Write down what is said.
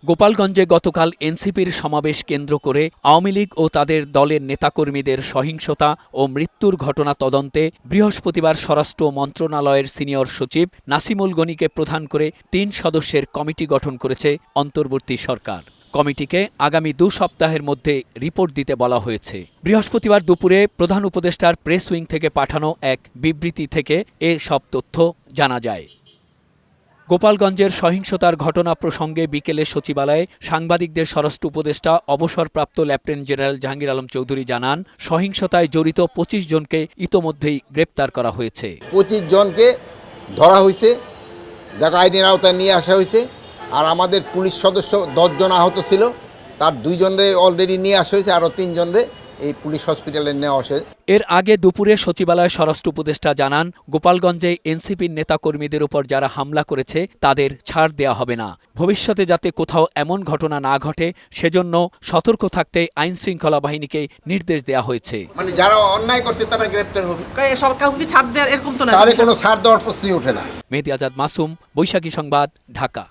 গোপালগঞ্জে গতকাল এনসিপির সমাবেশ কেন্দ্র করে আওয়ামী লীগ ও তাদের দলের নেতাকর্মীদের সহিংসতা ও মৃত্যুর ঘটনা তদন্তে বৃহস্পতিবার স্বরাষ্ট্র মন্ত্রণালয়ের সিনিয়র সচিব নাসিমুল গনিকে প্রধান করে ৩ সদস্যের কমিটি গঠন করেছে অন্তর্বর্তী সরকার। কমিটিকে আগামী ২ সপ্তাহের মধ্যে রিপোর্ট দিতে বলা হয়েছে। বৃহস্পতিবার দুপুরে প্রধান উপদেষ্টার প্রেস উইং থেকে পাঠানো এক বিবৃতি থেকে এ সব তথ্য জানা যায়। গোপালগঞ্জের সহিংসতার ঘটনা প্রসঙ্গে বিকেলে সচিবালয়ে সাংবাদিকদের স্বরাষ্ট্র উপদেষ্টা অবসরপ্রাপ্ত লেফটেন্যান্ট জেনারেল জাহাঙ্গীর আলম চৌধুরী জানান, সহিংসতায় জড়িত ২৫ জনকে ইতোমধ্যেই গ্রেপ্তার করা হয়েছে। ২৫ জনকে ধরা হয়েছে, যাকে আইনের আওতায় নিয়ে আসা হয়েছে। আর আমাদের পুলিশ সদস্য ১০ জন আহত ছিল, তার ২ জনরে অলরেডি নিয়ে আসা হয়েছে, আরও ৩ জনরে এই পুলিশ হসপিটালে নেওয়া হয়েছে। এর আগে দুপুরে সচিবালয়ে স্বরাষ্ট্র উপদেষ্টা জানান, গোপালগঞ্জে এনসিপির নেতাকর্মীদের উপর যারা হামলা করেছে তাদের ছাড় দেয়া হবে না। ভবিষ্যতে যাতে কোথাও এমন ঘটনা না ঘটে সেজন্য সতর্ক থাকতে আইনশৃঙ্খলা বাহিনীকে নির্দেশ দেয়া হয়েছে। মানে যারা অন্যায় করছে তারা গ্রেপ্তার হবে, সব কাউকে ছাড় দেওয়ার এরকম তো না, তাহলে কোনো ছাড় দেওয়ার প্রশ্নই ওঠে না। মেহেদী আজাদ মাসুম, বৈশাখী সংবাদ, ঢাকা।